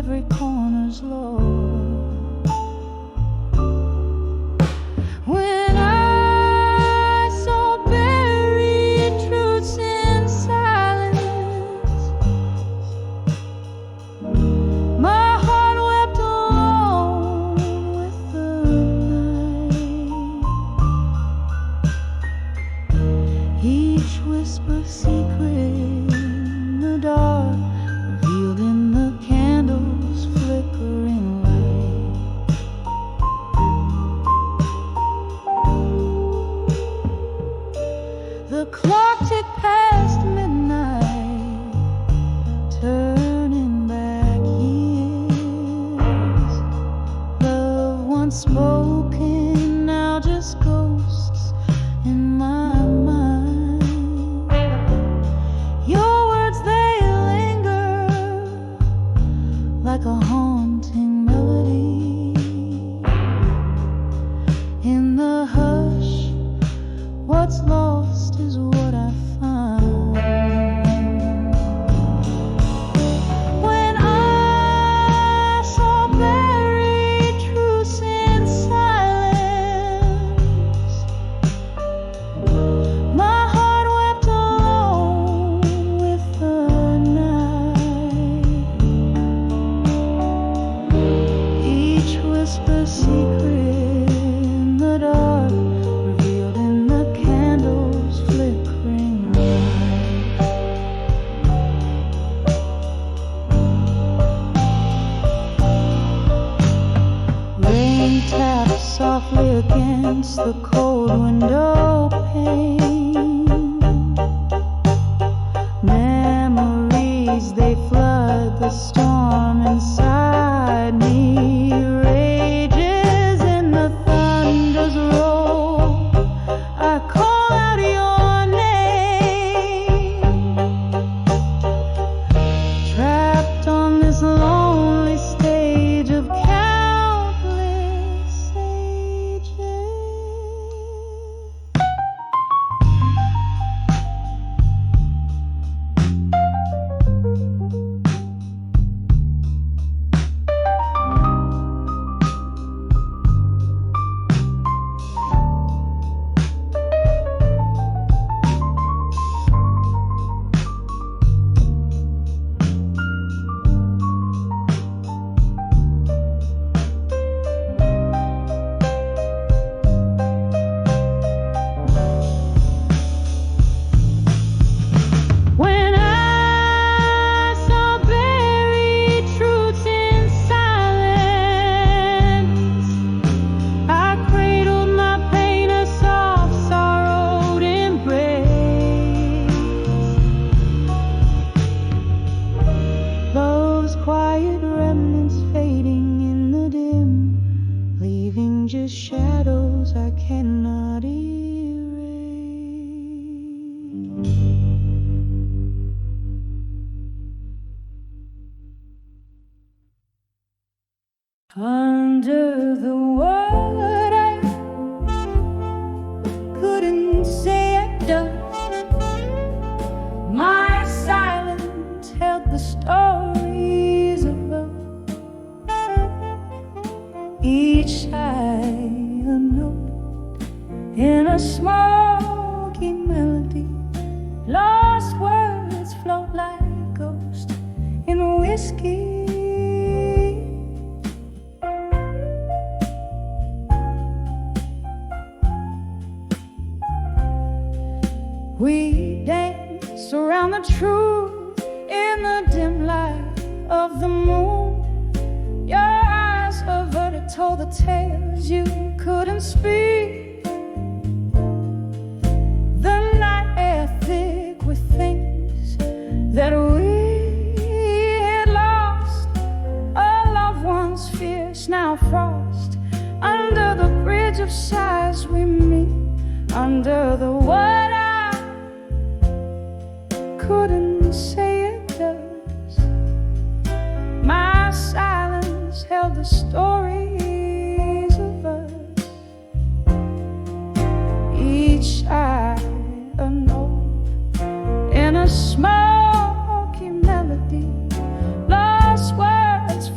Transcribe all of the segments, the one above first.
every corner's low. When I saw buried truths in silence, my heart wept alone with the night. Each whisper secret in the dark, revealed in the candle's flickering light. The clock ticked past midnight, turning back years. Love once spoken, now just ghosts in my mind. Your words, they linger like a haunting melody. In the hush, what's lost is what I find. When I saw buried truths in silence, my heart wept alone with the night. Each whisper secret in the dark, revealed in the candle's flickering light. Rain taps softly against the cold window pane. Memories, they flood the storm inside me. Rages in the thunder's roll. I call out your name. Trapped on this lonely stage of countless ages. When I saw buried truths in silence, I cradled my pain, a soft sorrowed embrace. Love's quiet remnants fading in the dim, leaving just shadows I cannot erase. Under the word I couldn't say it does. My silence held the stories of us. Each sigh a note in a smoky melody. Lost words float like ghosts in whiskey. We dance around the truth in the dim light of the moon. Your eyes averted told the tales you couldn't speak. The night air thick with things that we had lost. A loved one's fierce, now frost. Under the bridge of sighs we meet. Under the what I couldn't say it does. My silence held the stories of us. Each eye a note in a smoky melody. Lost words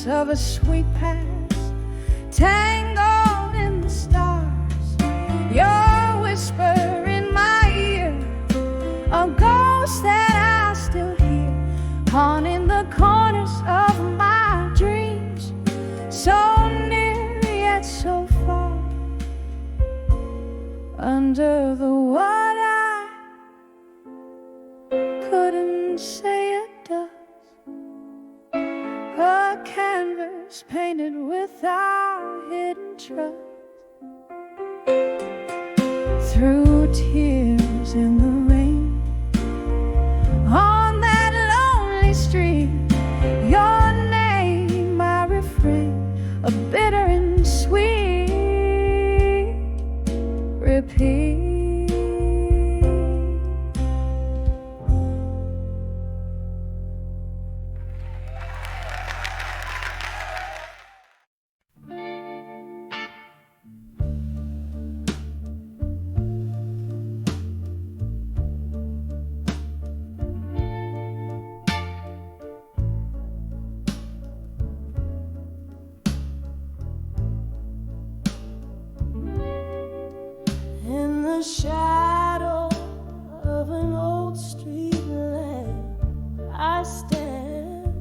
of a sweet past, tangled in the stars. Your whisper in my ear, a ghost that I still hear, haunting the corners of my dreams. So near yet so far, under the what I couldn't say it does. A canvas painted with our hidden trust. Through tears in the rain, on that lonely stream, your name I refrain, a bitter and sweet repeat. In the shadow of an old street lamp, I stand,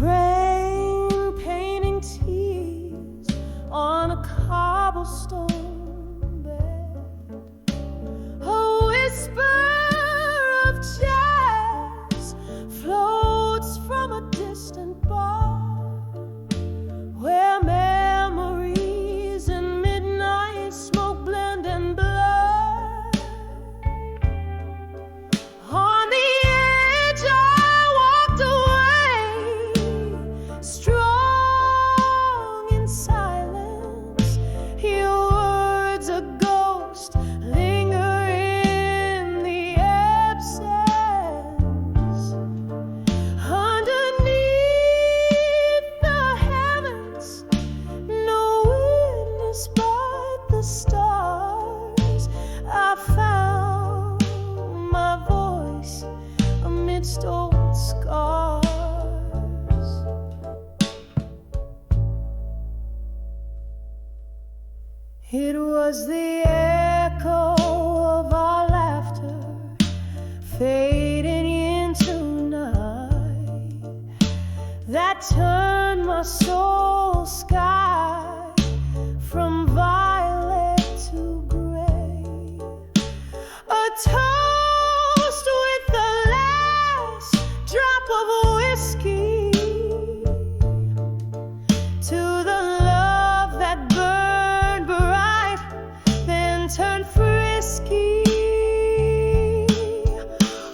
rain painting tears on a cobblestone bed. A whisper of jazz floats from a distant bar, where memories and midnight smoke blend and blur. On the edge I walked away, strong in silence. Your words a ghost linger in the absence. Underneath the heavens, no witness but the stars. I found my voice amidst old scars. It was the echo of our laughter fading into night that turned my soul sky from violet to gray. A toast with the last drop of whiskey to the love that burned bright, then turned frisky.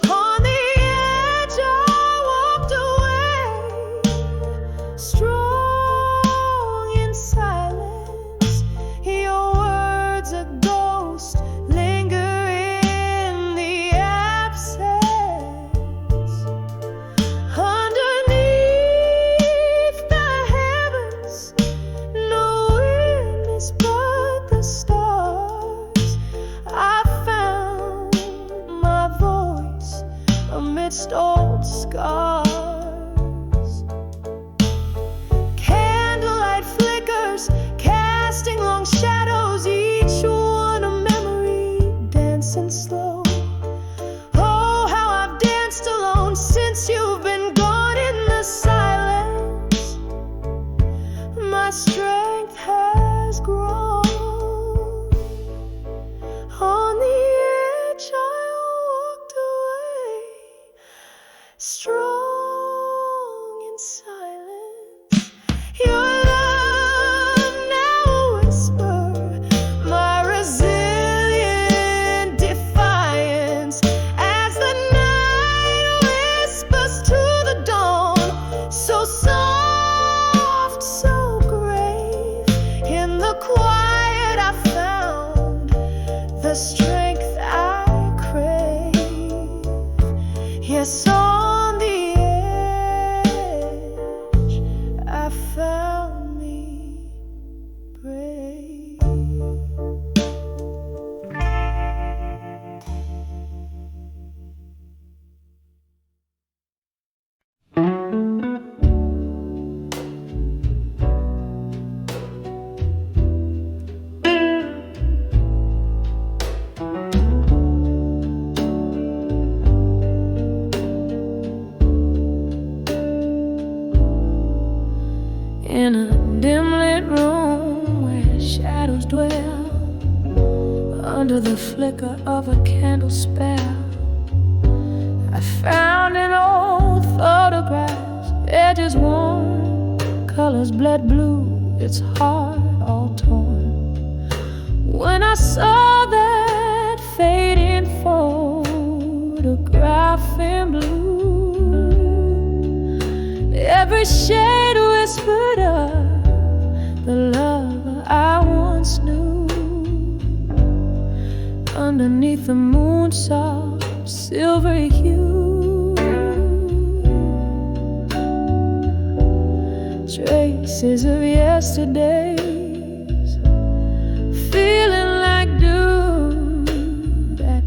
On the edge I walked away, strong in silence. Your words a ghost linger in the absence. Underneath the heavens, no witness but the stars. I found my voice amidst old scars. in a dim lit room where shadows dwell under the flicker of a candle spell. I found an old photograph, edges worn, colors bled blue, its heart all torn. When I saw that fading photograph in blue, every shade whispered of the love I once knew. Underneath the moon soft silvery hue, traces of yesterdays, feeling like doom. That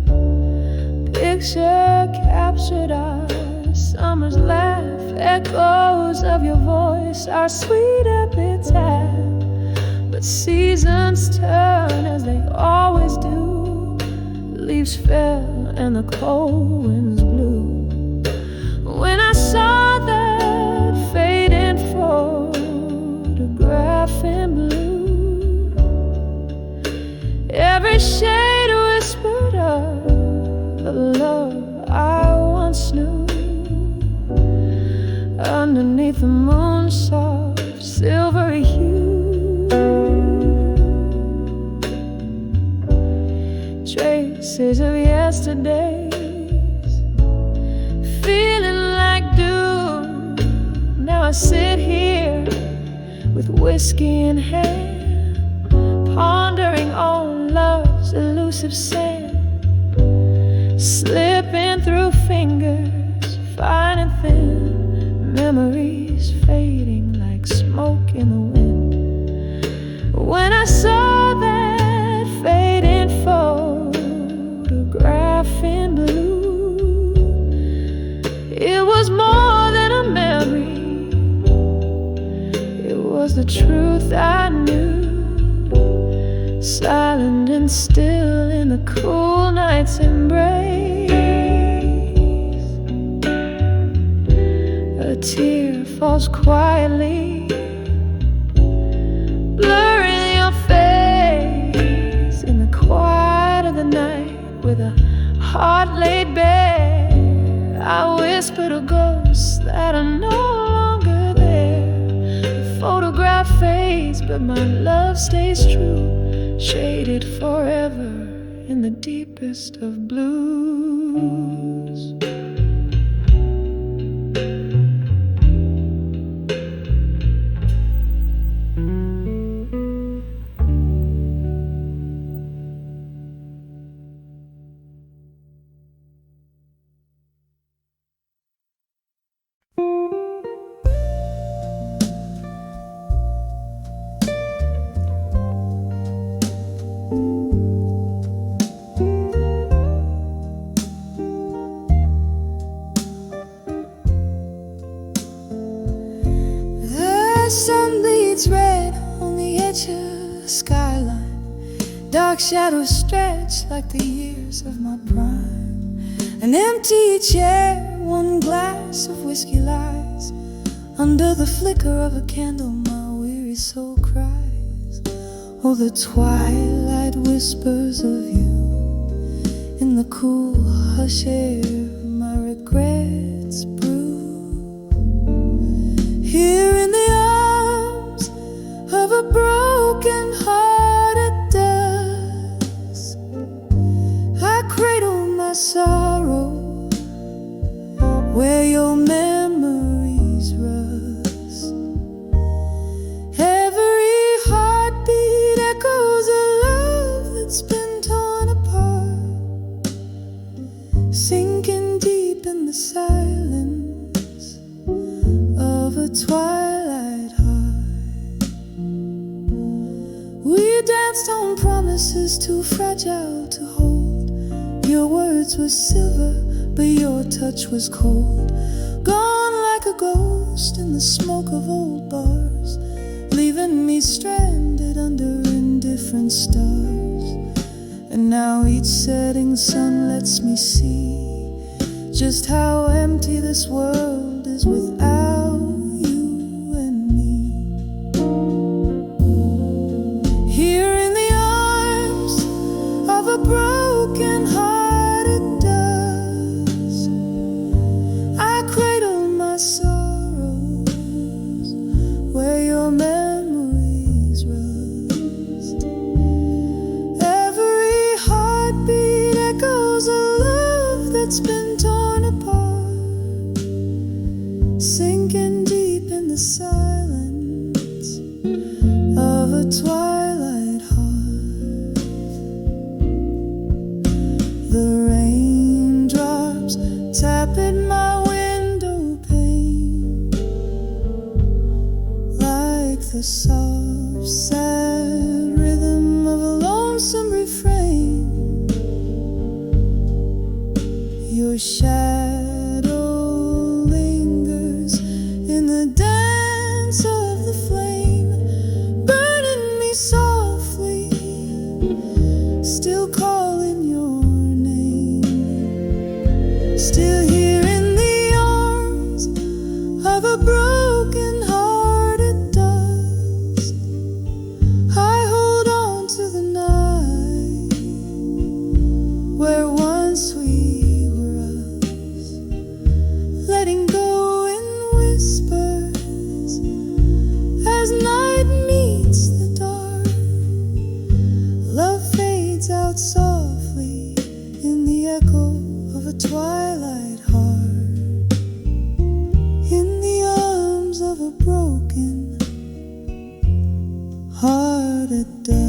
picture captured our summer's laugh, echoes of your voice, our sweet epitaph. But seasons turn as they always do. Leaves fell and the cold winds blew. When I saw that fading photograph in blue, every shade whispered of the love I once knew. Underneath the moon's soft silvery hue, traces of yesterdays, feeling like doom. Now I sit here with whiskey in hand, pondering on love's elusive sand, slipping through fingers, fine and thin, memories fading like smoke in the wind. When I saw that fading photograph in blue, it was more than a memory, it was the truth I knew. Silent and still in the cool night's embrace, a tear falls quietly, blurring your face in the quiet of the night. With a heart laid bare, I whisper to ghosts that are no longer there. The photograph fades, but my love stays true, shaded forever in the deepest of blues. Red on the edge of the skyline, dark shadows stretch like the years of my prime. An empty chair, one glass of whiskey lies under the flicker of a candle. My weary soul cries. Oh, the twilight whispers of you in the cool hush air. My regrets brew here in the of a broken heart at dusk. I cradle my sorrow where your memories rust. Every heartbeat echoes a love that's been torn apart, sinking deep in the silence of a twilight heart. We danced on promises too fragile to hold. Your words were silver, but your touch was cold. Gone like a ghost in the smoke of old bars, leaving me stranded under indifferent stars. And now each setting sun lets me see just how empty this world is without you and me. the soft, sad rhythm of a lonesome refrain. Your shadow lingers in the dance of the flame, burning me softly, still calling your name. Still here in the arms of a broken hearted dust, I hold on to the night where once we were us, letting go in whispers as night meets the dark. Love fades out softly in the echo of a twilight heart, in the arms of a broken hearted dust.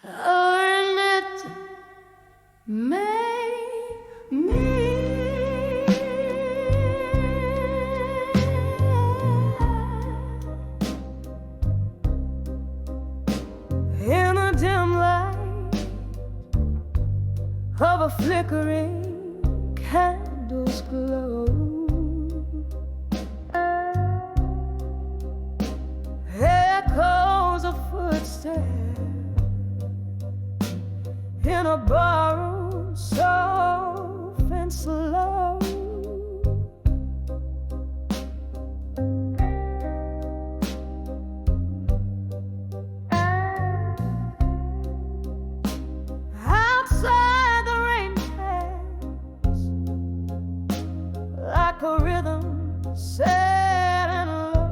And it made me in the dim light of a flickering candle's glow. Echoes of footsteps in a barroom, soft and slow. Outside the rain pads like a rhythm sad and low.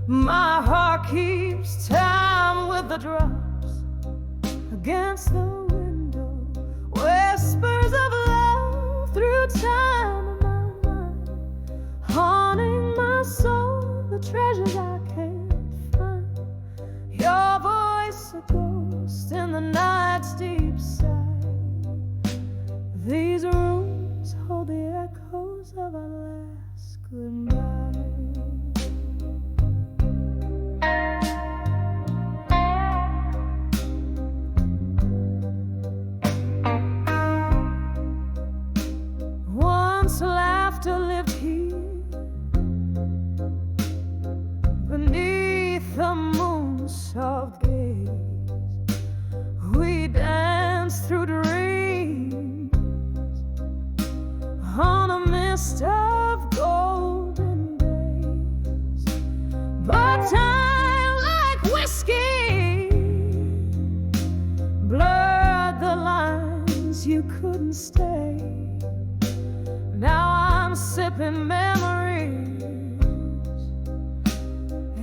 My heart keeps time with the drops against the window. Whispers of love through time in my mind, haunting my soul, the treasures I can't find. Your voice a ghost in the night's deep side. These rooms hold the echoes of our last goodbye. Once laughter lived here beneath the moon's soft gaze. We danced through dreams on a mist of golden days. But time, like whiskey, blurred the lines, you couldn't stay. Now I'm sipping memories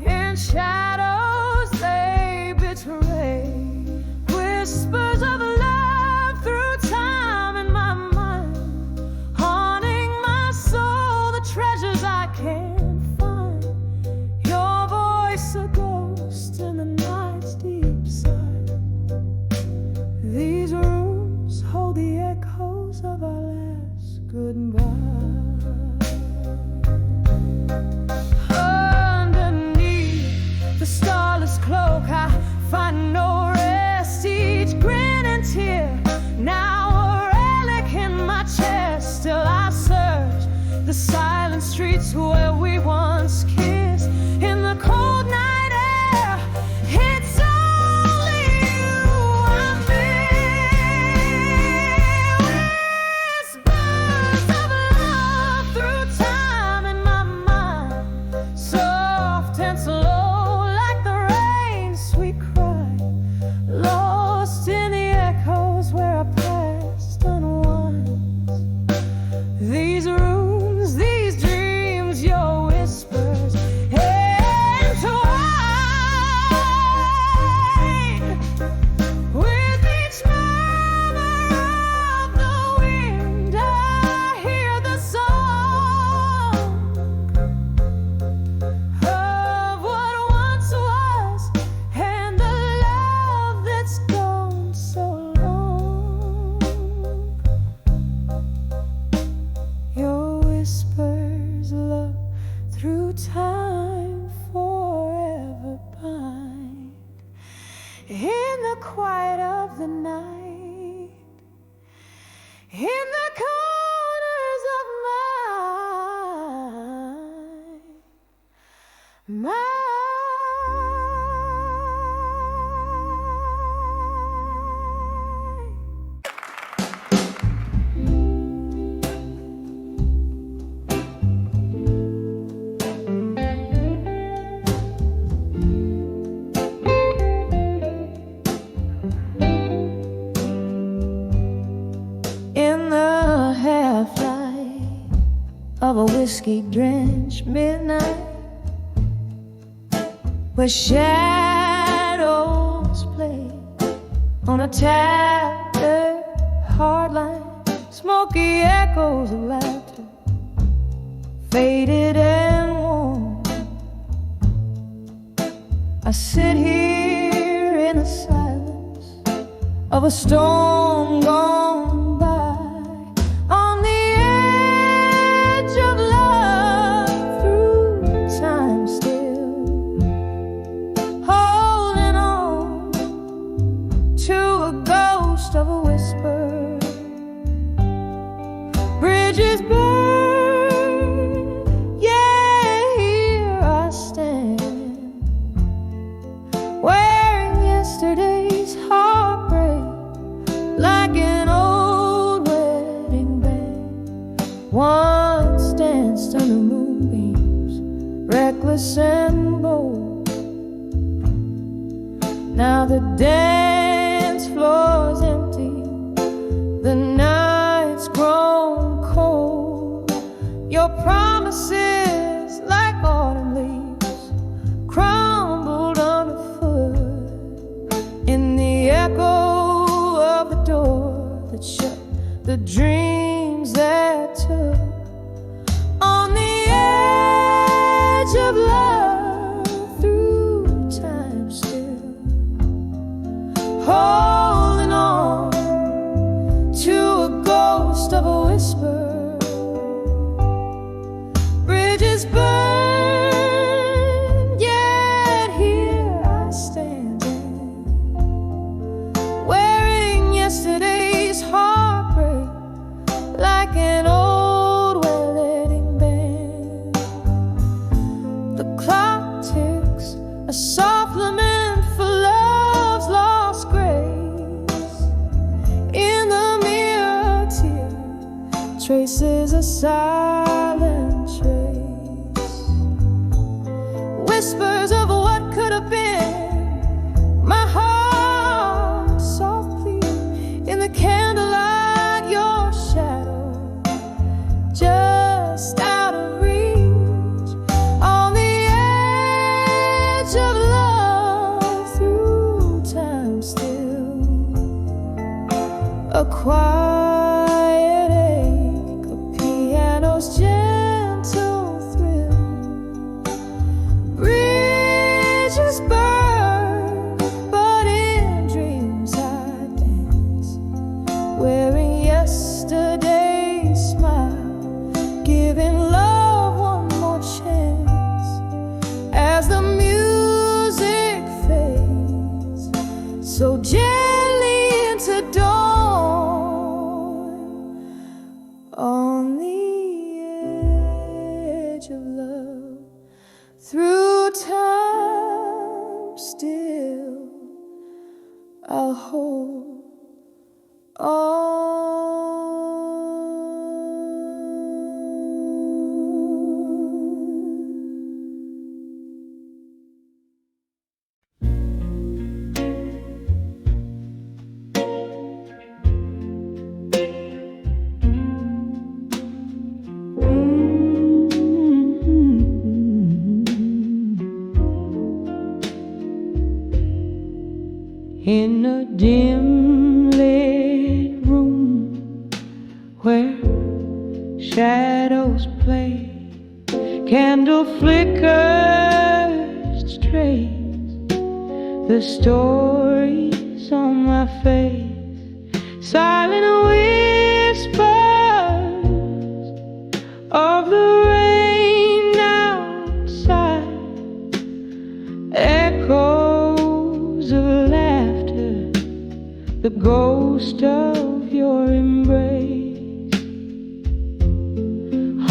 in shadows they betray. Whispers of love through time in my mind, haunting my soul, the treasures I can't find. Your voice a ghost in the night's deep side. These rooms hold the echoes of our last goodbye. Underneath the starless cloak, I find no rest. Each grin and tear, now a relic in my chest. Still I search the silent streets where we once kissed. In the cold night air, it's only you I miss. a whiskey-drenched midnight, where shadows play on a tattered hardline, smoky echoes of laughter, faded and warm. I sit here in the silence of a storm gone by, on the edge of love through time still, holding on to a ghost of a whisper. Bridges burn, yeah, here I stand, wearing yesterday's heartbreak like an old wedding band. Once danced under moonbeams, reckless and bold. Now the dance floor's empty, the night's grown cold. Your promises, like autumn leaves, crumbled underfoot in the echo of the door that shut, the dreams that took. On the edge of love through time still, holding on to a ghost of a whisper. Bridges burn, yet here I stand, wearing yesterday's heartbreak like an old wedding band. The clock ticks, a soft lament for love's lost grace. In the mirror, tear traces a silent trace, whispers of what could have been. My heart softly in the candlelight, your shadow just out of reach, on the edge of love through time still. A quiet ache, a piano's gentle thrill. Bridges burn, but in dreams I dance, wearing yesterday's smile, giving love one more chance. As the music fades so gently into dawn, on the edge of love through time still, I'll hold on. In a dim lit room where shadows play, candle flickers trace the stories on my face, silent whispers of the rain outside, echoes of laughter, the ghost of your embrace.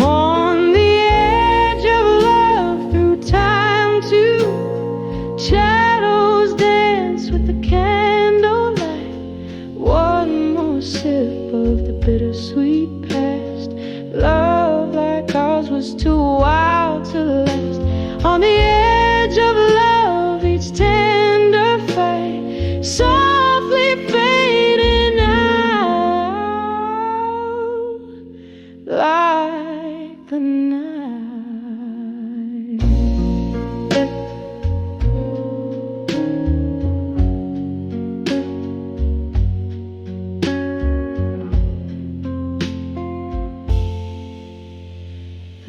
On the edge of love through time to shadows dance with the candlelight. One more sip of the bittersweet past. Love like ours was too wild to last. On the edge of love, each tender fight softly fading out like the night.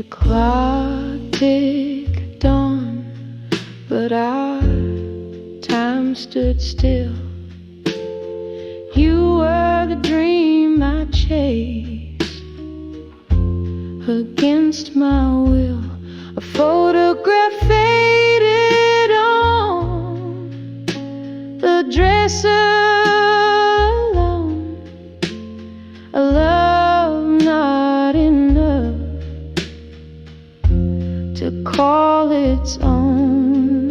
clock ticked on, but our time stood still. You were the dream I chased against my will. A photograph faded on the dresser alone. A love not enough to call its own.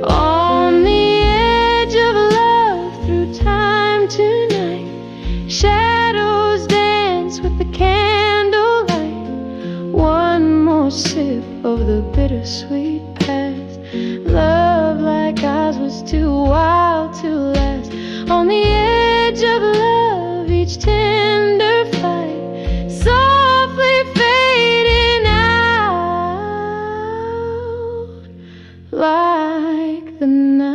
On the edge of love through time tonight, shadows dance with the candlelight. One more sip of the bittersweet past. Love like ours was too wild to last. On the edge of love, each tender fight softly fading out like the night.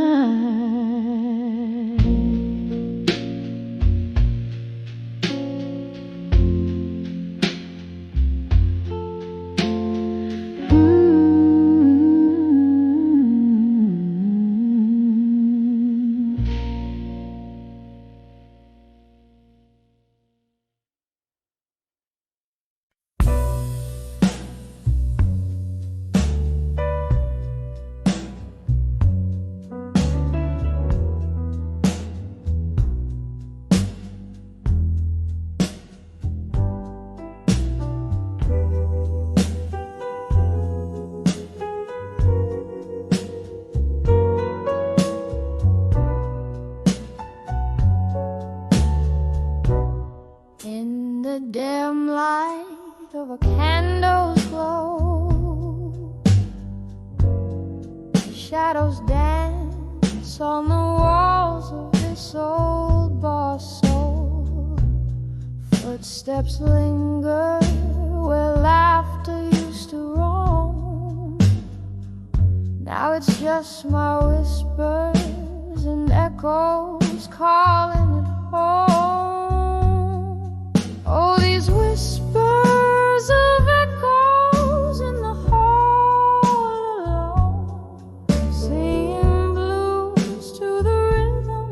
In the dim light of a candle's glow, shadows dance on the walls of this old bar soul. Footsteps linger where laughter used to roam. Now it's just my whispers and echoes calling it home. Oh, these whispers of echoes in the hall alone, singing blues to the rhythm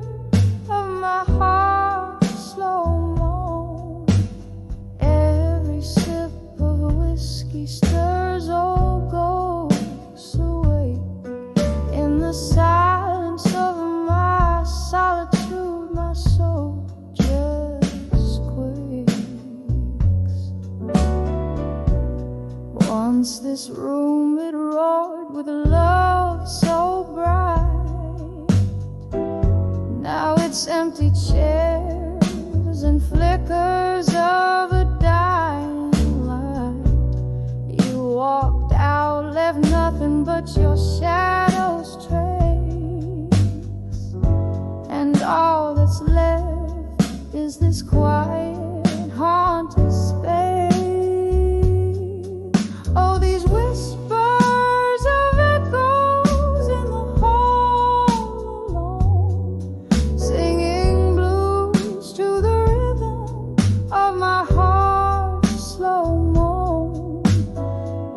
of my heart's slow moan. Every sip of whiskey stirs old ghosts awake. In the silence of my solitude, my soul just quakes. Once this room, it roared with a love so bright. Now it's empty chairs and flickers of a dying light. You walked out, left nothing but your shadow's trace, and all that's left is this quiet, haunted space. Oh, these whispers of echoes in the hall alone, singing blues to the rhythm of my heart's slow moan.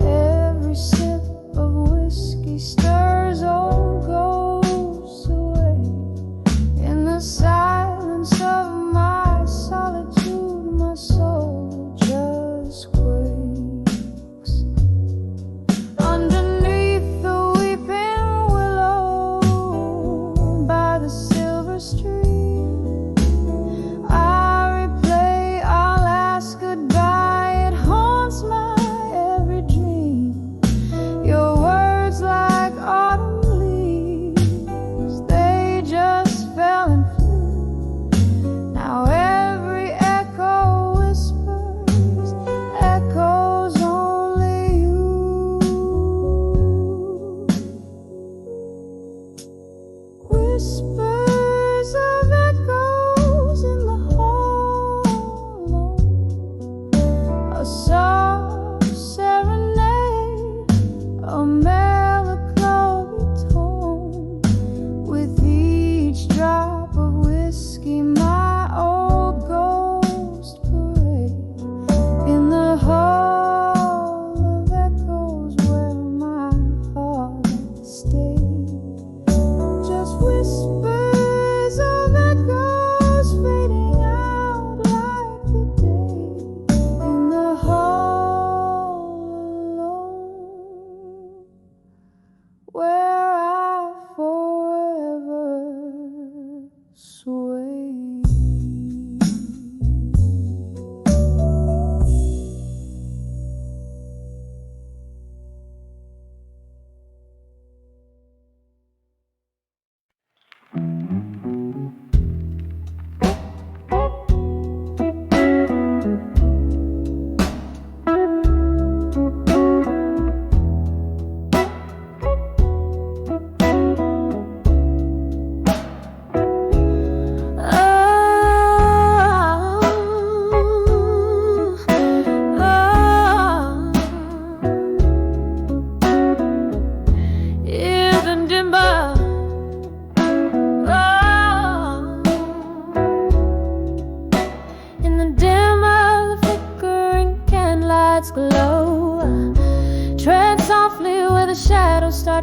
Every sip of whiskey stirs old ghosts away. In the silence of my solitude,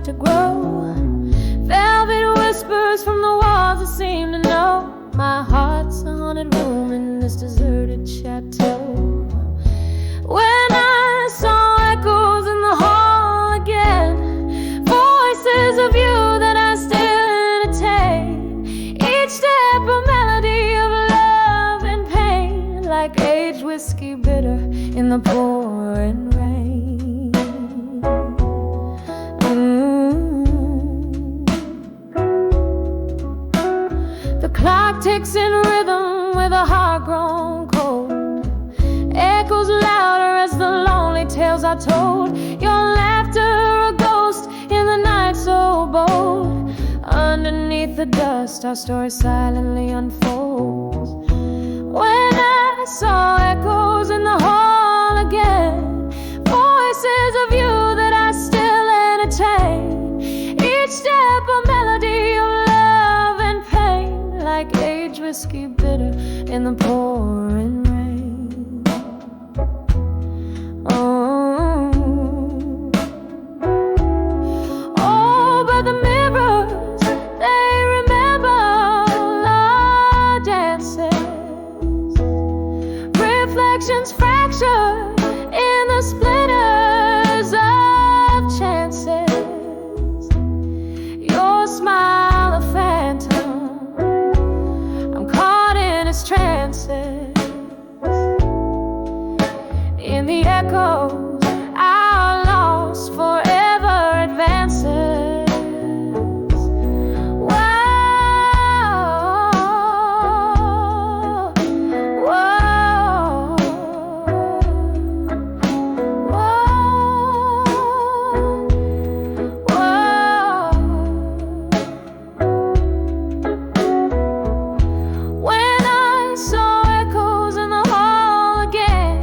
start to grow. Velvet whispers from the walls that seem to know my heart's a haunted room in this deserted chateau. When I saw echoes in the hall again, voices of you that I still entertain, each step a melody of love and pain, like aged whiskey bitter in the pouring rain. The clock ticks in rhythm with a heart grown cold, echoes louder as the lonely tales I told. Your laughter a ghost in the night so bold. Underneath the dust our story silently unfolds. When I saw echoes in the hall again, voices of you that I still entertain, each step a melody of love and pain, like aged whiskey bitter in the pouring rain. Oh, but the mirrors, they remember our dances, reflections fractured in the splitters of chances. Your smile a phantom, I'm caught in its trances. In the echoes our loss forever advances. Whoa, whoa, whoa, whoa. When I saw echoes in the hall again,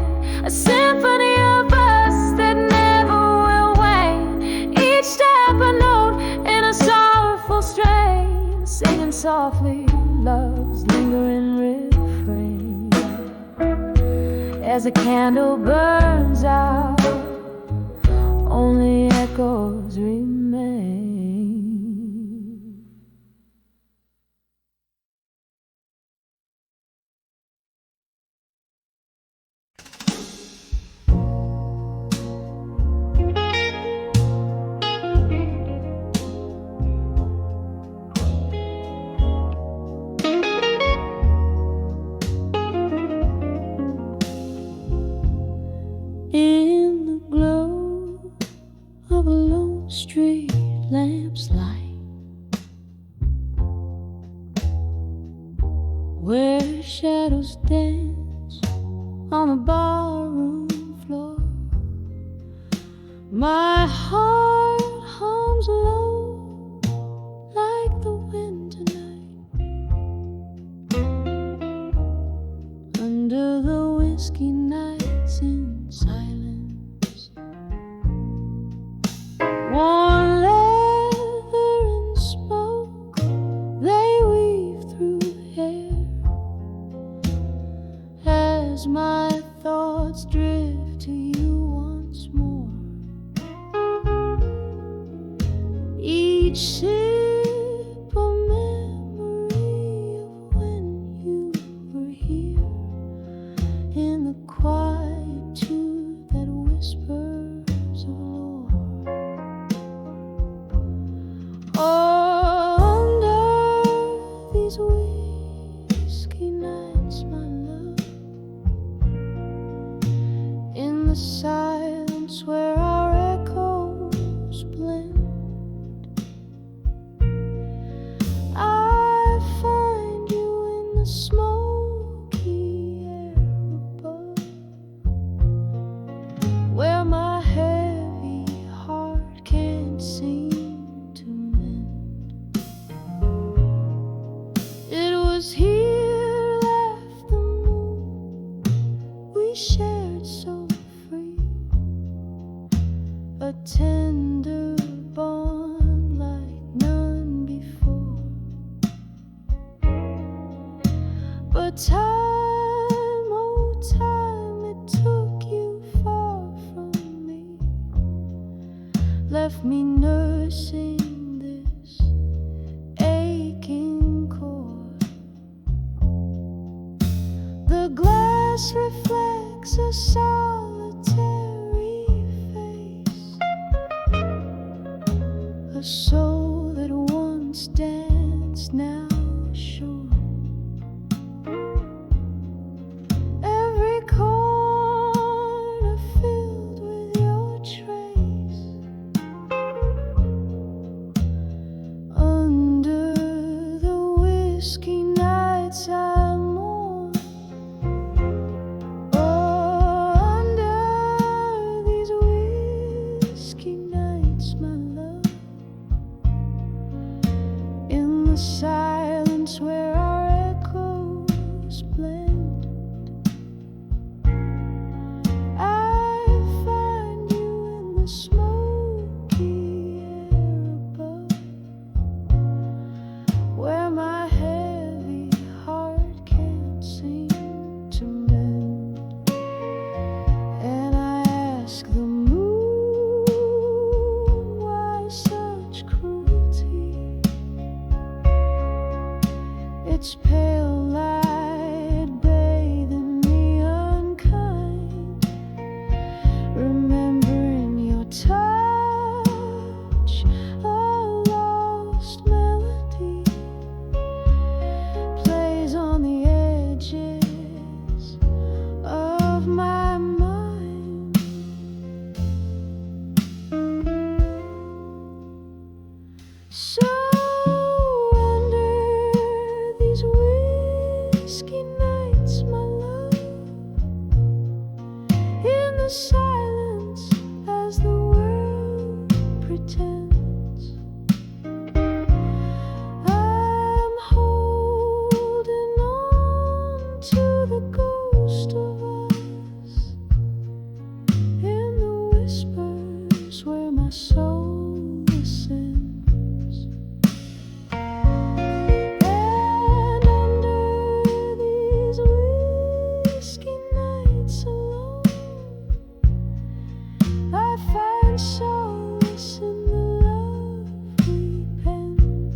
a symphony of us that never will wane, each step a note in a sorrowful strain, singing softly love's lingering refrain. As a candle burns out, only echoes remain. In the glow of a lone street lamp's light, where shadows dance on the barroom floor, my heart hums low like the wind tonight, under the whiskey nights in silence. Worn leather and smoke, they weave through the air, as my thoughts drift to you once more. Each sip a memory of when you were here, in the quietude that whispers of lore. Oh, under these whiskey nights, my love, in the silence where our echoes blend, I find you in the smoky air above, where my heavy heart can't seem to mend. It was here left the moon we shared so free, a tender bond like none before. But time, oh time, it took you far from me, left me nursing This reflects a solitary face, a soul that once danced, now shore. Every corner filled with your trace. Under the whiskey nights I mourn. Oh, under these whiskey nights, my love. In the silence where our echoes blend, I find you in the smoky air above, where my heavy heart can't seem to mend. And I ask the moon, why such cruelty? Its pale light bathing me unkind, remembering your touch, a lost melody plays on the edges of my mind. So under these whiskey nights, my love, in the silence as the world pretends, I'm holding on to the ghost of us, in the whispers where my soul listens. And under these whiskey nights alone, I find solace in the love we penned,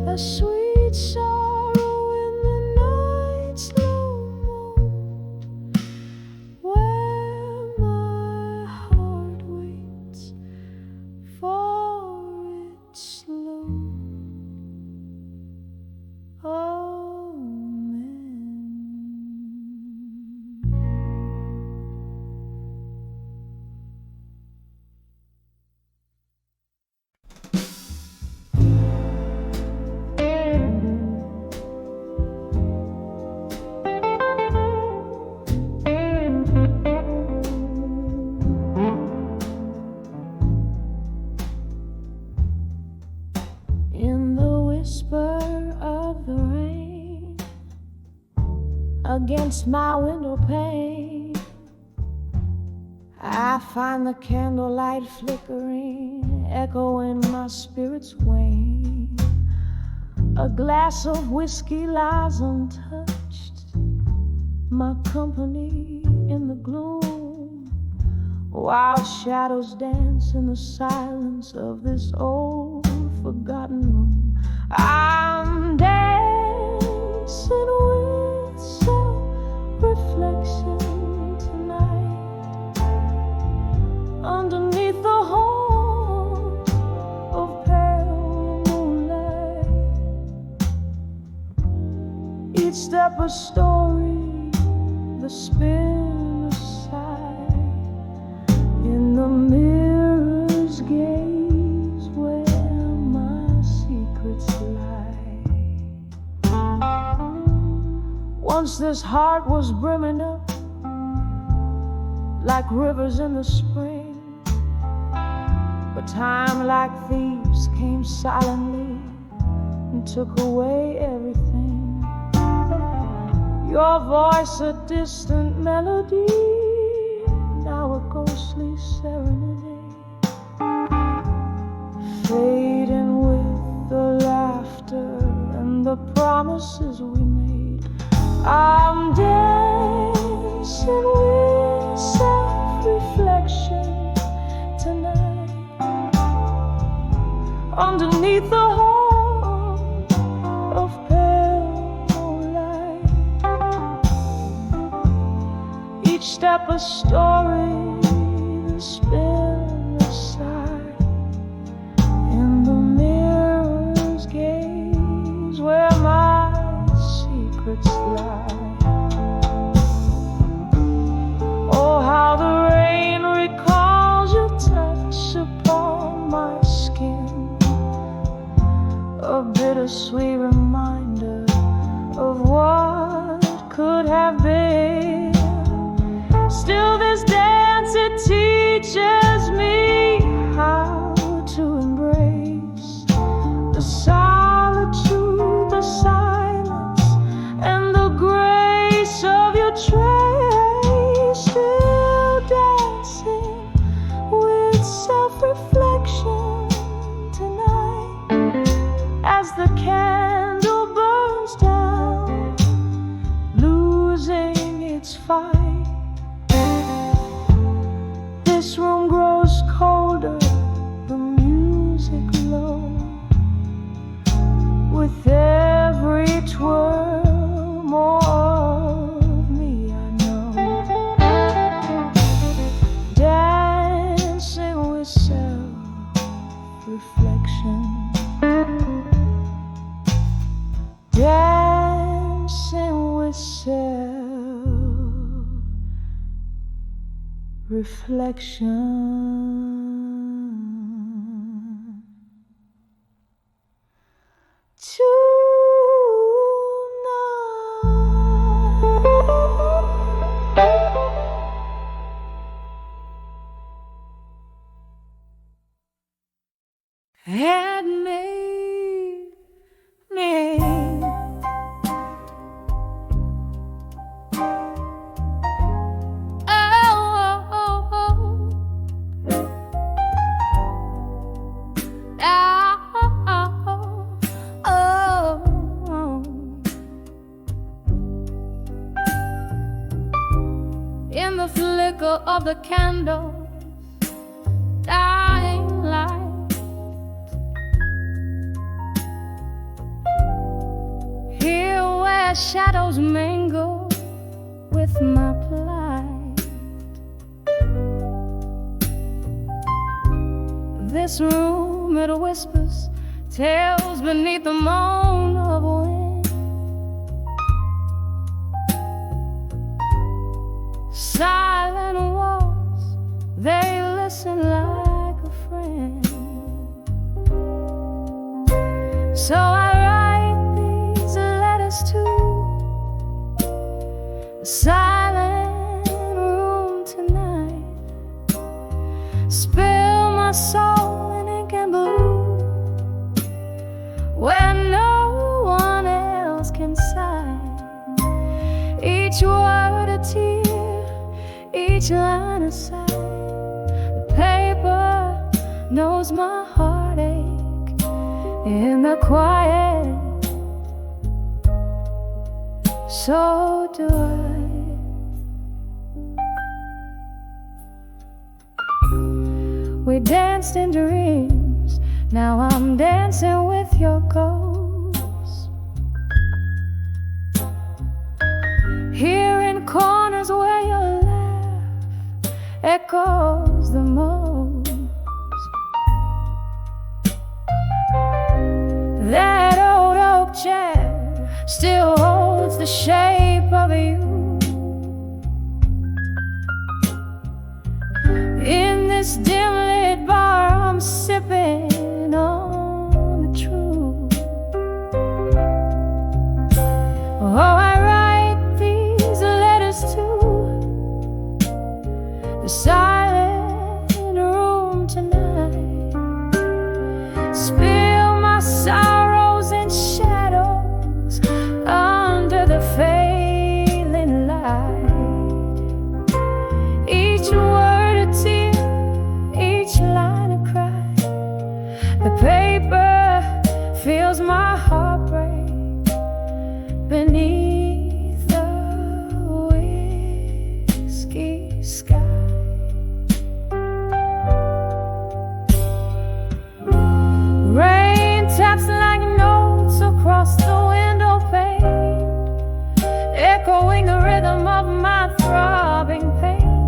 a sweet sorrow in the night's low moan, where my heart waits for its slow amen. In the whisper of the rain against my window pane, I find the candlelight flickering, echoing my spirit's wane. A glass of whiskey lies untouched, my company in the gloom, while shadows dance in the silence of this old forgotten room. I'm dancing with self-reflection tonight, underneath the horn of pale moonlight. Each step a story, the spin a sigh, in the mirror's gaze where my secrets lie. Once this heart was brimming up like rivers in the spring, but time like thieves came silently and took away everything. Your voice a distant melody, now a ghostly serenade, fading with the laughter and the promises we made. I'm dancing with self-reflection tonight, underneath the horn of pale moonlight. a story to spin aside in the mirror's gaze where my secrets lie. Oh, how the rain recalls your touch upon my skin, a bittersweet reminder of what could have been. Still this dance, it teaches me how to embrace the solitude, the silence, and the grace of your trace. Still dancing with self-reflection tonight as the candle burns down, losing its fight. This room grows colder, the music low, with every twirl more of me I know, dancing with self-reflection, dancing with self-reflection. Had made me in the flicker of the candle, dying light. Here where shadows mingle with my plight. This room, it whispers tales beneath the moan of wind. Silent walls, they listen like a friend. So I write these letters to the silent room tonight. Spill my soul in ink and blue, where no one else can sign. Each word a tear, each line a sigh. The paper knows my heartache in the quiet. So do I. We danced in dreams, now I'm dancing with your ghost. Here in corners where your laugh echoes the most. That old oak chair still holds the shape of you. In this dim lit bar, I'm sipping on the truth. Oh, I write these letters to the silent room tonight. Spill my sorrows in shadows under the failing light. Each word a tear, each line a cry. The paper feels my heartbreak beneath the whiskey sky. Rain taps like notes across the window pane, echoing the rhythm of my throbbing pain.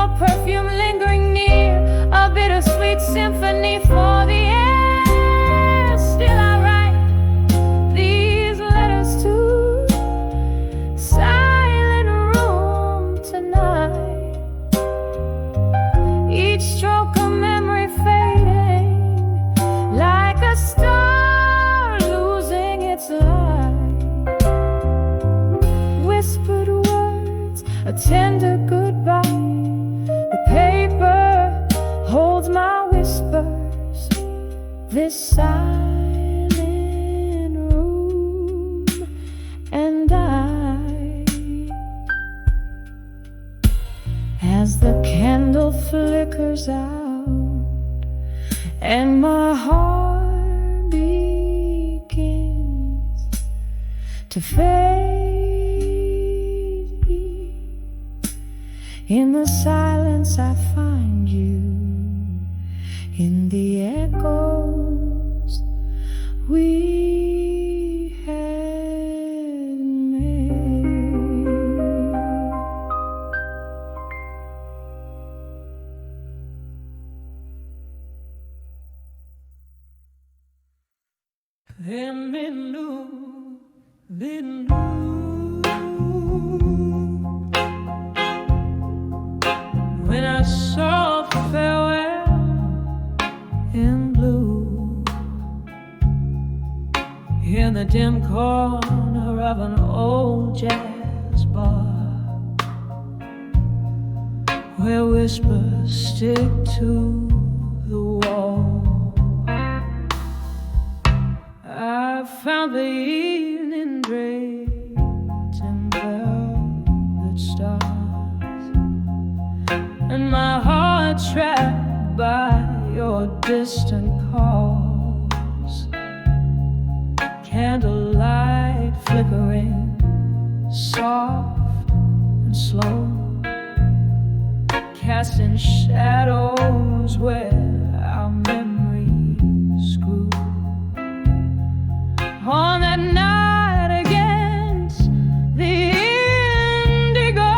your perfume lingering near, a bittersweet symphony for the air. Still I write these letters to silent room tonight. Each stroke a memory fading, like a star losing its light. Whispered words, a tender goodbye. The paper holds my whispers. This silent room and I. As the candle flickers out and my heart begins to fade, in the silence I find you, in the echoes we had made. Then we knew, when I saw farewell in blue, in the dim corner of an old jazz bar, where whispers stick to the wall. I found the evening draped in velvet stars, and my heart trapped by your distant calls. Candlelight flickering, soft and slow, casting shadows where our memories grew. On that night against the indigo,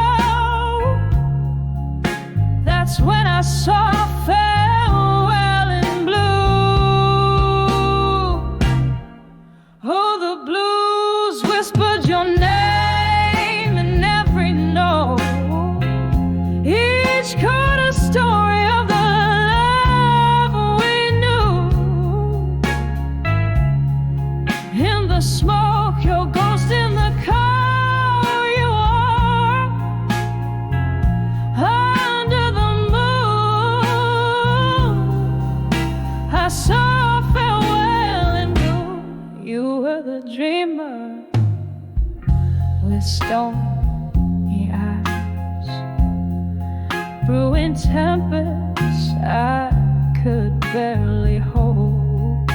that's when I saw farewell in blue. Oh, the blues whispered your name in every note. Each chord a story of the love we knew. In the smoke, your ghost in the car you wore. Under the moon, I saw farewell in blue. You were the dreamer with stony eyes, brewing tempests I could barely hold.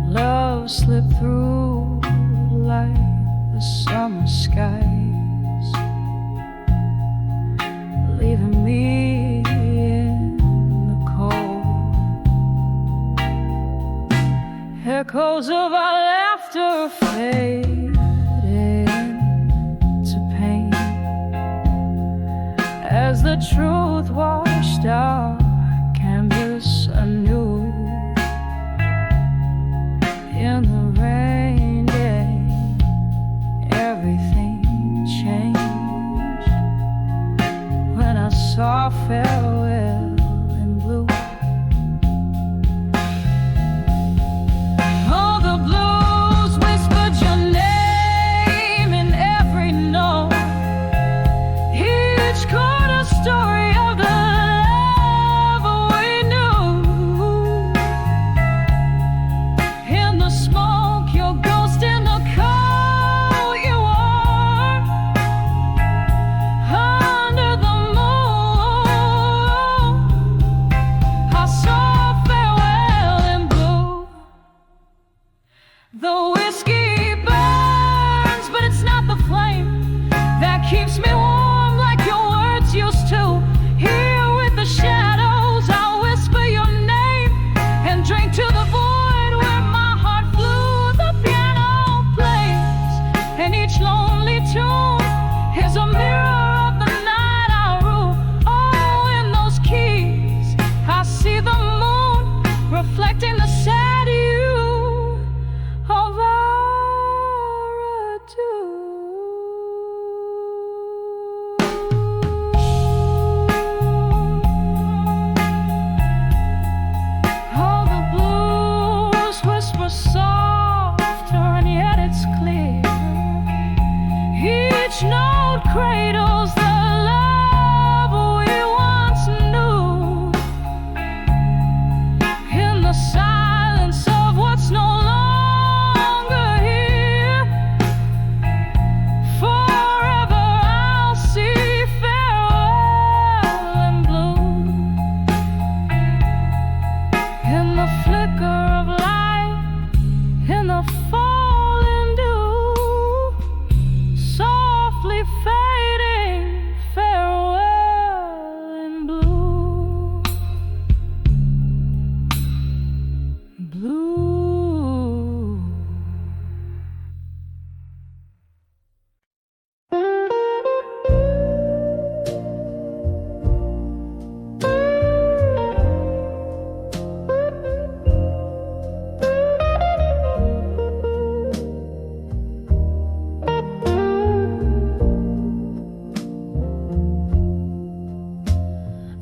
Love slipped through like the summer skies, leaving me in the cold. Echoes of our laughter faded into pain as the truth washed our canvas anew. In the rain day, everything changed when I saw farewell in blue. Oh, the blues whispered your name in every note. Each chord a story of the ever softer, and yet it's clear. Each note cradles the love we once knew. In the silence of what's no longer here, forever I'll see farewell in blue. In the flicker of light, in the falling dew, softly fading farewell in blue. Blue.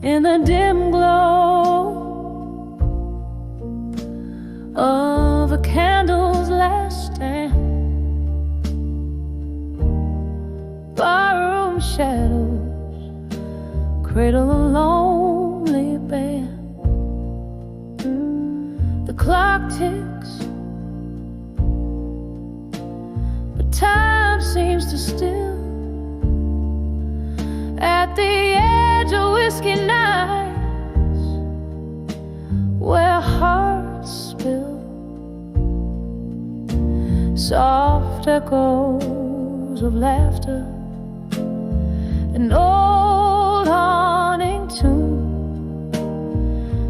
In the dim glow of a candle's last stand, barroom shadows cradle a lonely band. The clock ticks, but time seems to still. At the edge of whiskey nights, where hearts spill, soft echoes of laughter, an old haunting tune,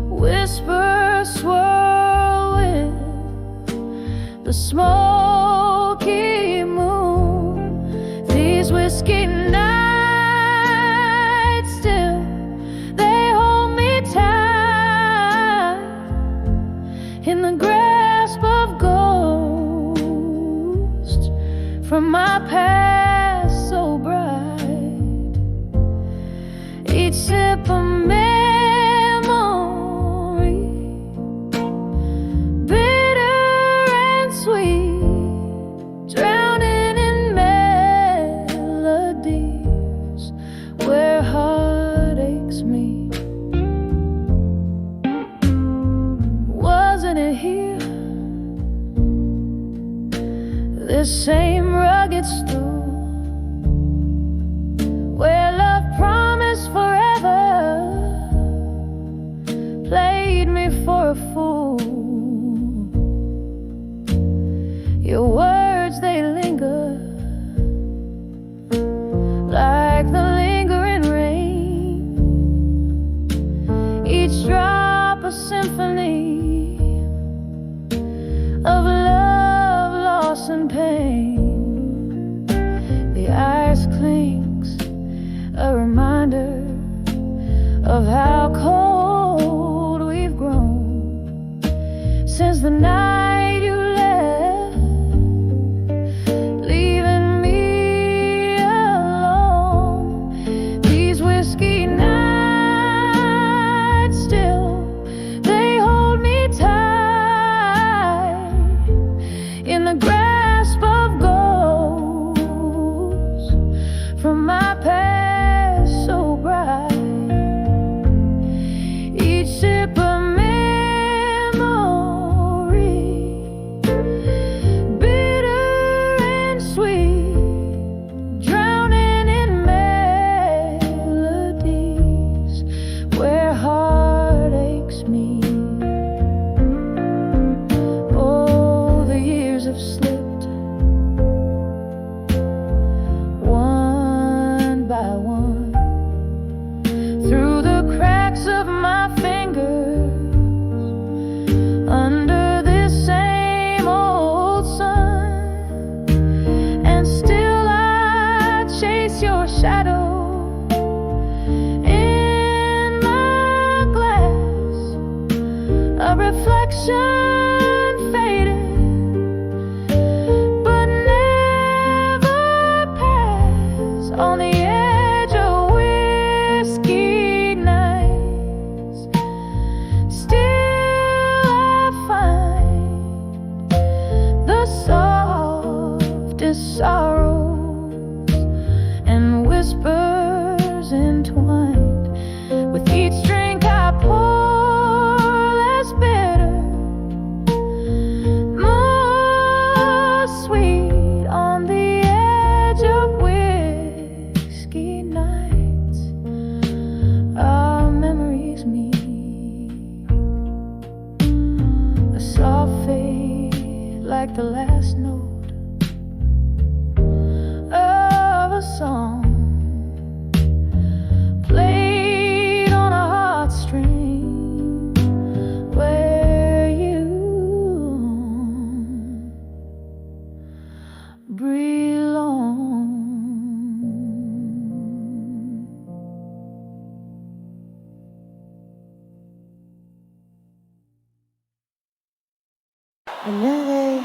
whispers swirl with the smoky moon. These whiskey nights, in the grasp of ghosts from my past so bright. Each sip of memory, bitter and sweet, drowning in melodies where heartaches meet. Wasn't it here, this same rugged stool, where love promised forever played me for a fool? Your words, they linger like the lingering rain, each drop a symphony of love, loss, and pain. The ice clings, a reminder of how cold we've grown since the night you left, leaving me alone. These whiskey nights still, they hold me tight in the grasp of gold. sorrows and whispers entwined. With each drink I pour, less bitter, more sweet on the edge of whiskey nights. Our memories meet, a soft fade like the last note of a song played on a heartstring where you belong. Another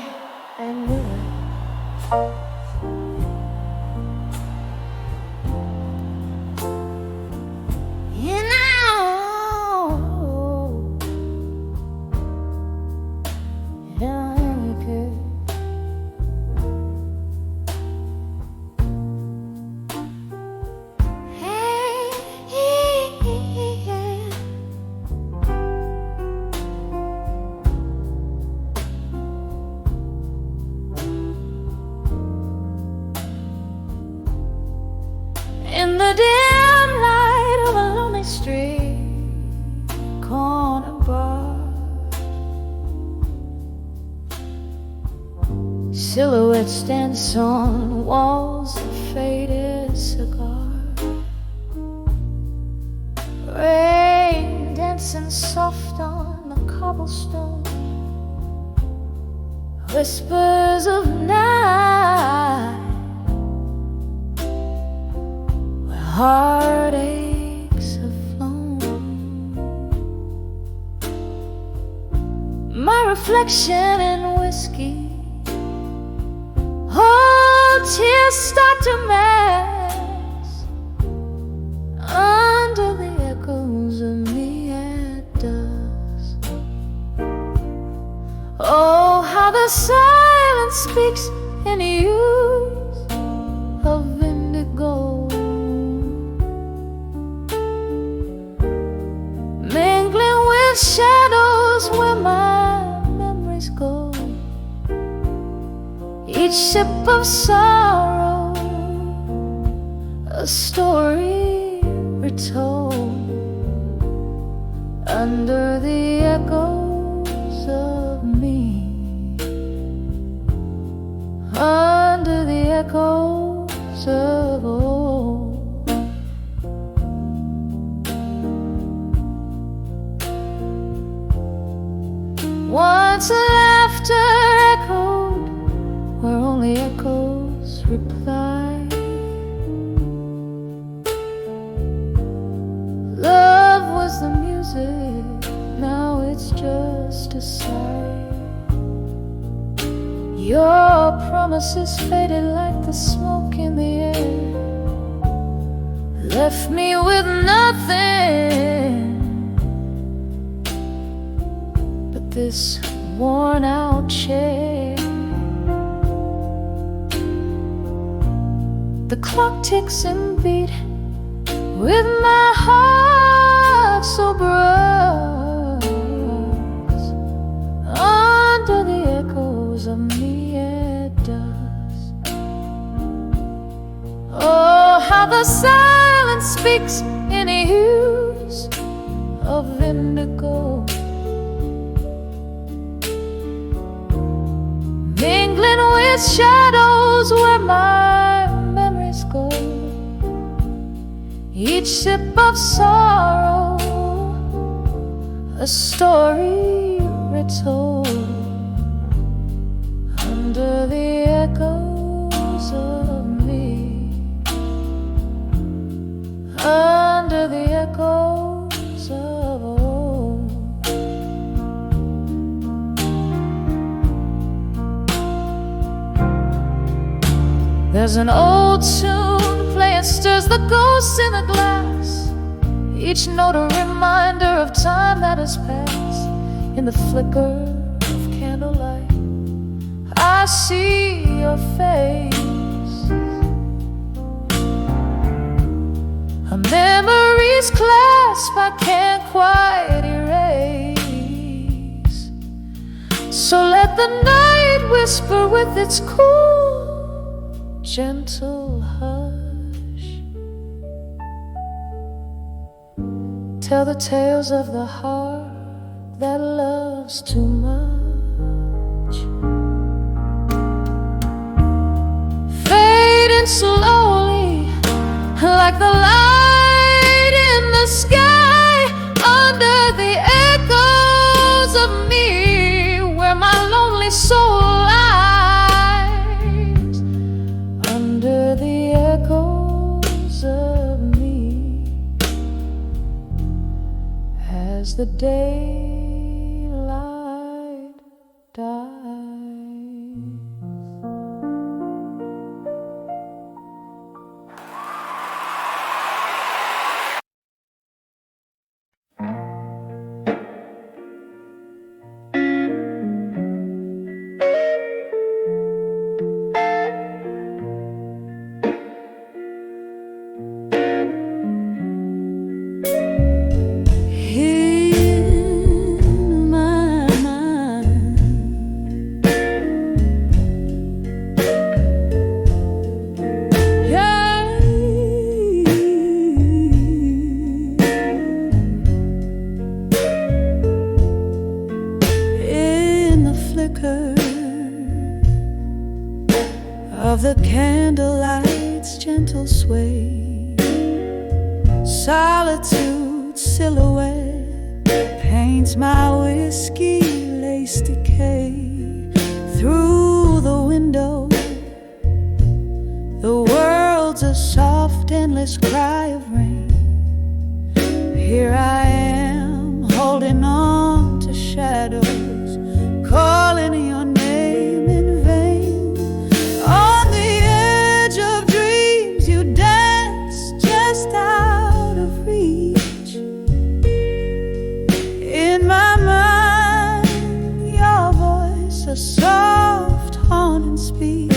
I knew it. You know, like it. In the dim light of a lonely street corner bar, silhouettes dance on walls of faded cigar. Rain dancing soft on the cobblestone, whispers of night, heartaches have flown. My reflection in whiskey, oh, tears start to mass under the echoes of me at dusk. Oh, how the silence speaks in hues of indigo, mingling with shadows where my memories go. Each sip of sorrow, a story retold under the echoes of me, under the echoes of old. Once laughter echoed where only echoes reply. Love was the music, now it's just a sigh. Your promises faded like the smoke in the air, left me with nothing but this worn out chair. The clock ticks and beat with my heart so bruised under the echoes of me at dusk. Oh, how the silence speaks in hues of indigo, mingling with shadows where my memories go. Each sip of sorrow, a story retold under the echoes of me, under the echoes of old. There's an old tune playing, stirs the ghosts in the glass, each note a reminder of time that has passed. In the flicker of candlelight, I see your face, memories clasp I can't quite erase. So let the night whisper with its cool, gentle hush. Tell the tales of the heart that loves too much. Fading slowly like the light in the sky, under the echoes of me, where my lonely soul lies. Under the echoes of me, as the daylight dies. Of the candlelight's gentle sway, solitude's silhouette paints my whiskey-laced decay. Through the window, the world's a soft, endless cry of rain. Here I am, holding on to shadows, calling your name in vain. On the edge of dreams, you dance just out of reach. In my mind, your voice, a soft, haunting speech.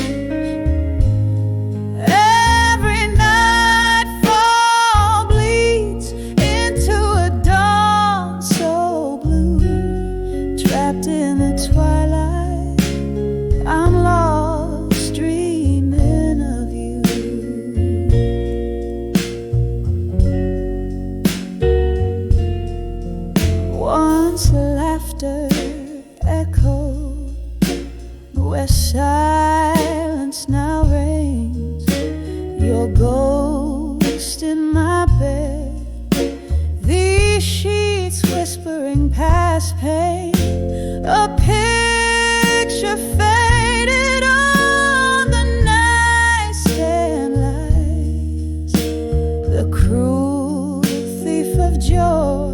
Every nightfall bleeds into a dawn so blue. Trapped in the twilight, I'm lost dreaming of you. Once laughter echoed where silence now reigns. Your ghost in my bed, these sheets whispering past pain. A picture faded on the nightstand lies. The cruel thief of joy.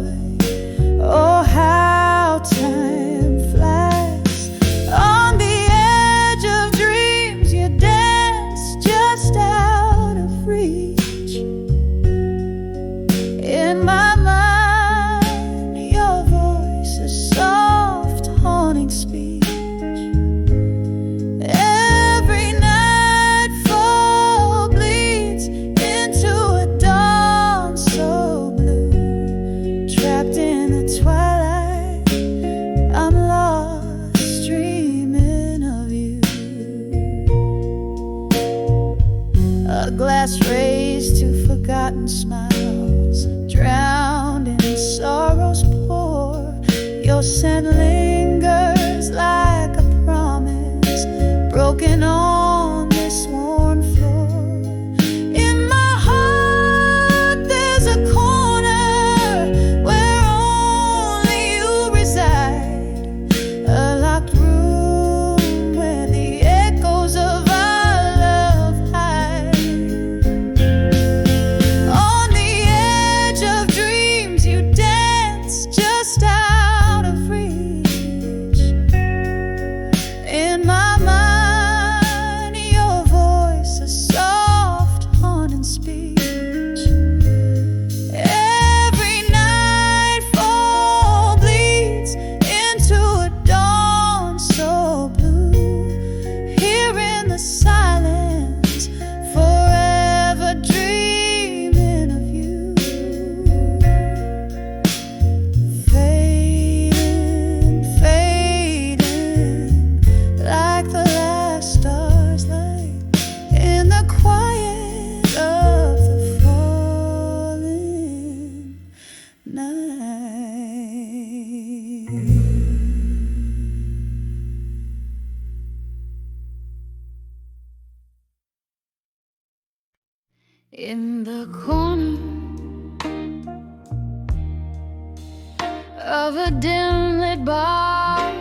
Oh, how time flies. On the edge of dreams, you dance just out of reach. In my mind, your voice is soft, haunting speech. Every nightfall bleeds into a dawn so blue. Trapped in the twilight, I'm lost dreaming of you. A glass raised to forgotten smiles, drowned in sorrow's pour. Your scent lingers like a promise, broken on this worn floor. In my heart, there's a corner where only you reside. A locked room where the echoes of our love hide. On the edge of dreams, you dance just out of reach. In my mind, your voice, a soft, haunting speech. Every nightfall bleeds into a dawn so blue. Here in the silence, forever dreaming of you. In the corner of a dim-lit bar,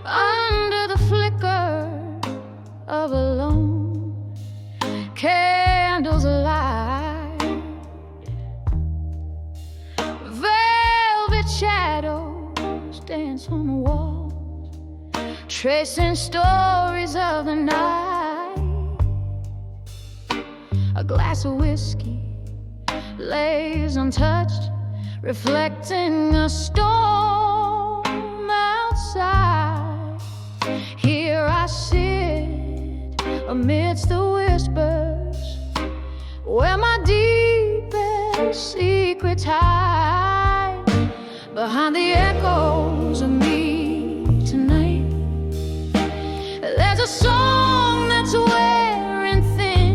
under the flicker of a lone candle's light, velvet shadows dance on the walls, tracing stories of the night. A glass of whiskey lays untouched, reflecting a storm outside. Here I sit amidst the whispers, where my deepest secrets hide. Behind the echoes of me tonight, there's a song that's wearing thin,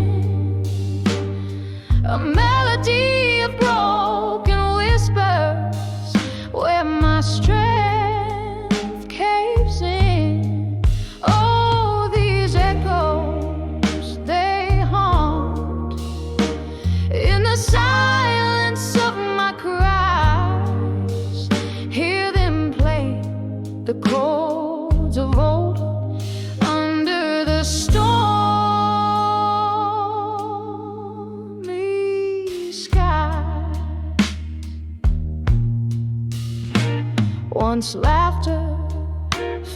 a melody of broken whispers, where my strength caves in. Oh, these echoes, they haunt in the silence of my cries. Hear them play the chords of old under the stormy sky. Once laughter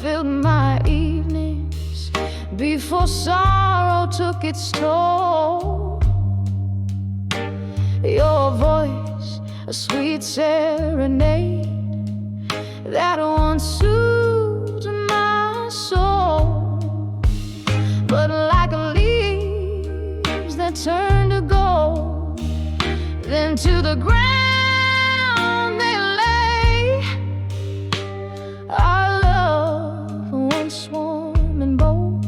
filled my evenings, before sorrow took its toll. Your voice, a sweet serenade that once soothed my soul. But like leaves that turn to gold, then to the ground they lay. Our love, once warm and bold,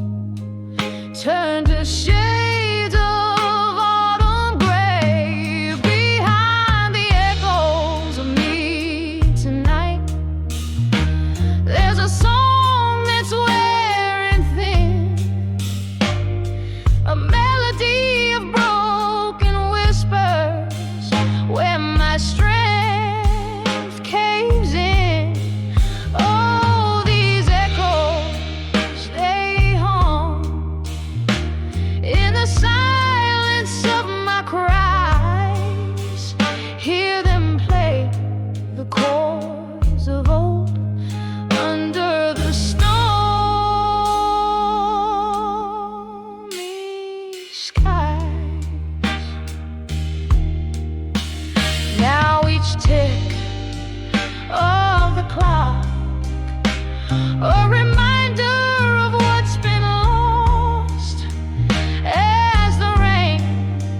turned to shades of autumn gray. Behind the echoes of me tonight, there's a song that's wearing thin, a melody of broken whispers, where my strength caves in. Oh, these echoes, they haunt in the silence of my cries. Hear them play the chords of old under the stormy skies. Now each tick of the clock, a reminder of what's been lost, as the rain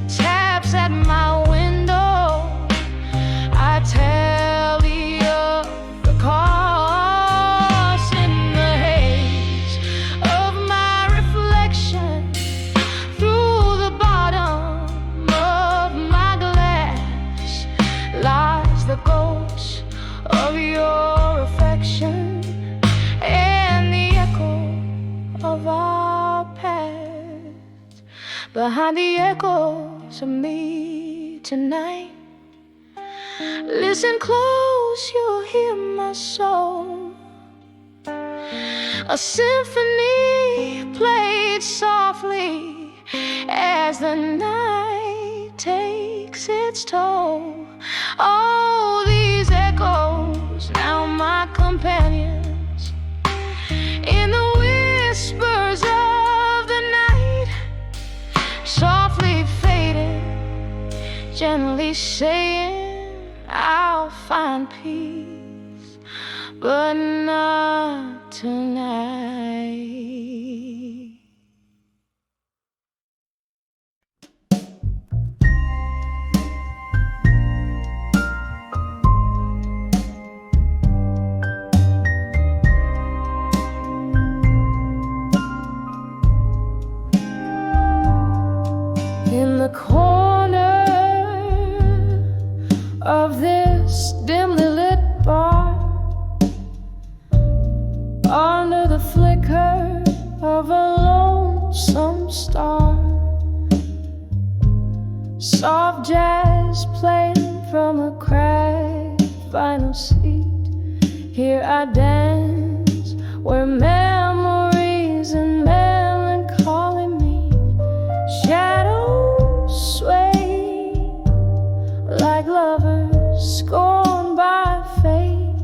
taps at my window. I tally up the cost in the haze of my reflection. Through the bottom of my glass lies the ghost of your affection and the echo of our past. Behind the echoes of me tonight, listen close, you'll hear my soul, a symphony played softly as the night takes its toll. Oh, these echoes, now my companions, in the whispers of the night, softly fading, gently saying, I'll find peace, but not tonight. In the corner of this dimly lit bar, under the flicker of a lonesome star, soft jazz playing from a cracked vinyl seat. Here I dance where memories and melancholy meet. Shadows sway like lovers scorned by fate.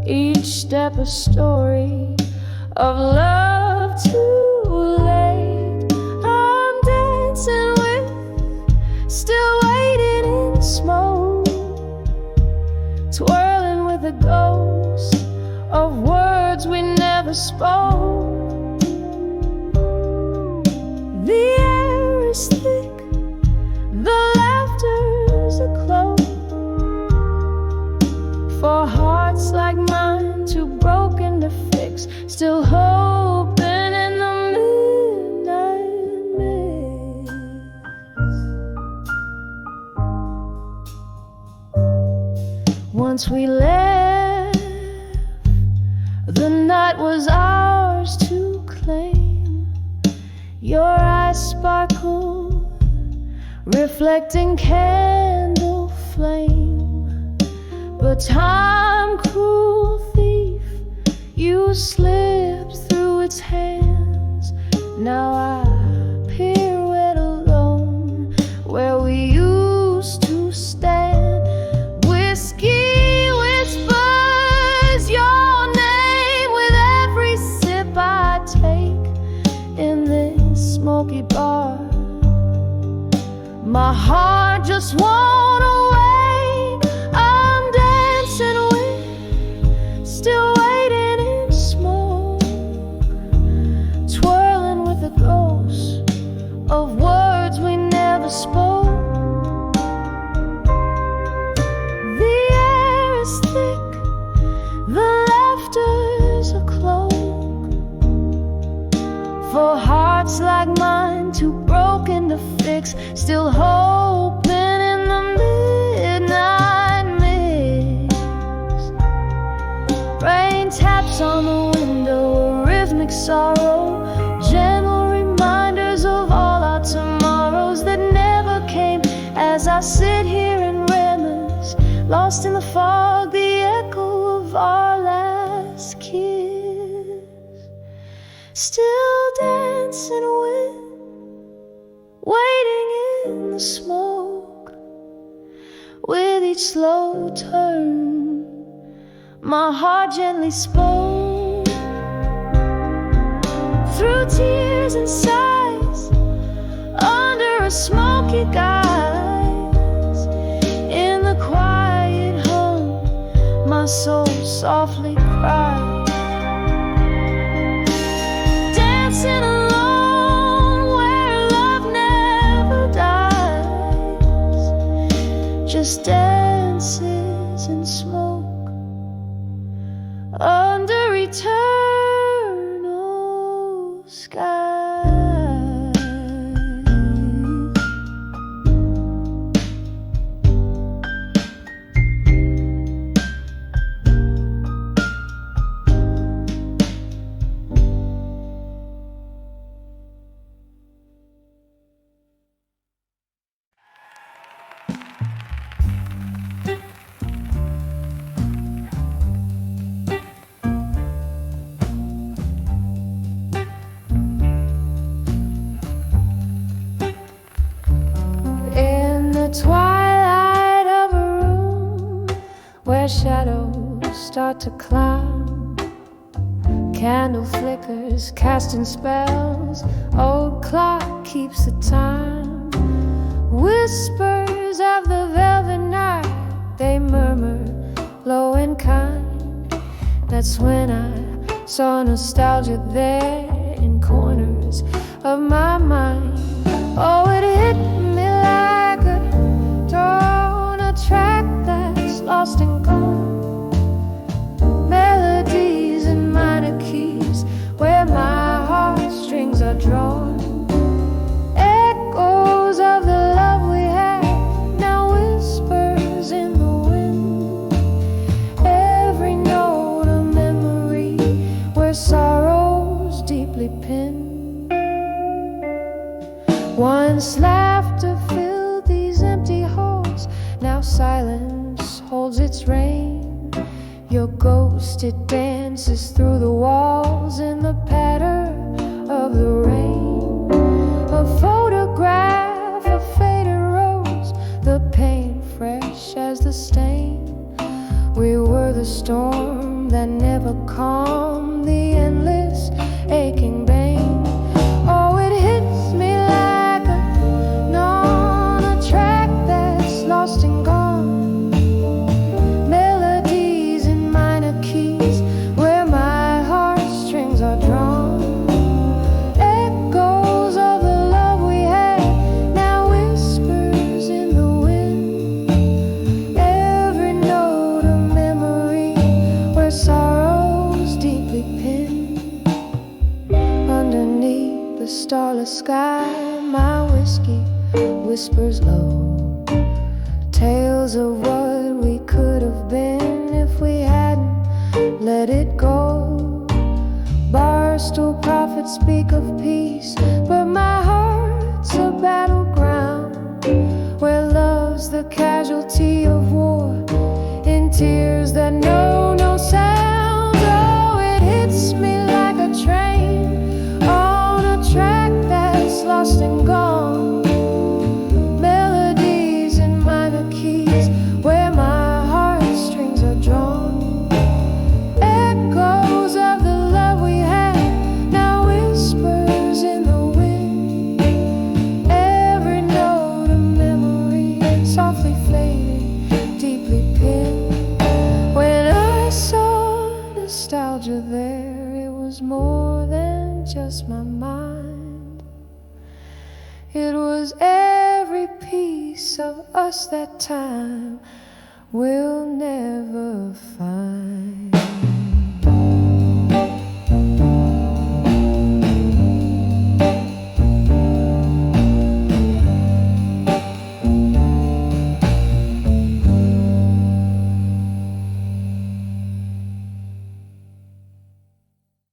Each step a story of love too late. I'm dancing with, still waiting in smoke, twirling with the ghost of words we never spoke. The air is thick, the laughter's a cloak for hearts like mine, too broken to fix, still hoping in the midnight mist. Once we left, the night was ours to claim. Your eyes sparkle, reflecting candle flame. But time, cruel thief, you slipped through its hands. Now I pirouette alone where we used to stand. Whiskey whispers your name with every sip I take in this smoky bar. My heart just won't away. I'm dancing with, still waiting in smoke, twirling with the ghosts of words we never spoke. The air is thick, the laughter's a cloak for hearts like mine, too broken to fix, still hoping in the midnight mist. Rain taps on the window, a rhythmic sorrow, gentle reminders of all our tomorrows that never came. As I sit here and reminisce, lost in the fog, the echo of our last kiss, still dancing with, waiting in the smoke. With each slow turn, my heart gently spoke. Through tears and sighs, under a smoky guise, in the quiet hum, my soul softly cries. Dancing alone where love never dies, just dances in smoke under eternal skies. Twilight of a room where shadows start to climb, candle flickers casting spells, old clock keeps the time. Whispers of the velvet night, they murmur low and kind. That's when I saw nostalgia there in corners of my mind. Oh, it hit me like a on a track that's lost and gone. Melodies in minor keys where my heartstrings are drawn. Echoes of the love we had, now whispers in the wind. Every note a memory where sorrow's deeply pinned. Once laughter filled ghost, it dances through the walls in the patter of the rain. A photograph, a faded rose, the paint fresh as the stain. We were the storm that never calmed the endless aching pain. Oh, it hits me like on a track that's lost and gone. Melodies in minor keys where my heartstrings are drawn. Echoes of the love we had, now whispers in the wind. Every note a memory where sorrow's deeply pinned. Underneath the starless sky, my whiskey whispers low. Tales of what we could have been if we hadn't let it go. Barstool prophets speak of peace, but my heart's a battleground where love's the casualty of war, in tears that know no sound. Oh, it hits me like a train on a track that's lost and gone. Melodies in minor keys where my heartstrings are drawn. Echoes of the love we had, now whispers in the wind. Every note a memory, softly fading, deeply pinned. When I saw nostalgia there, it was more than just my mind. It was every piece of us that time will never find.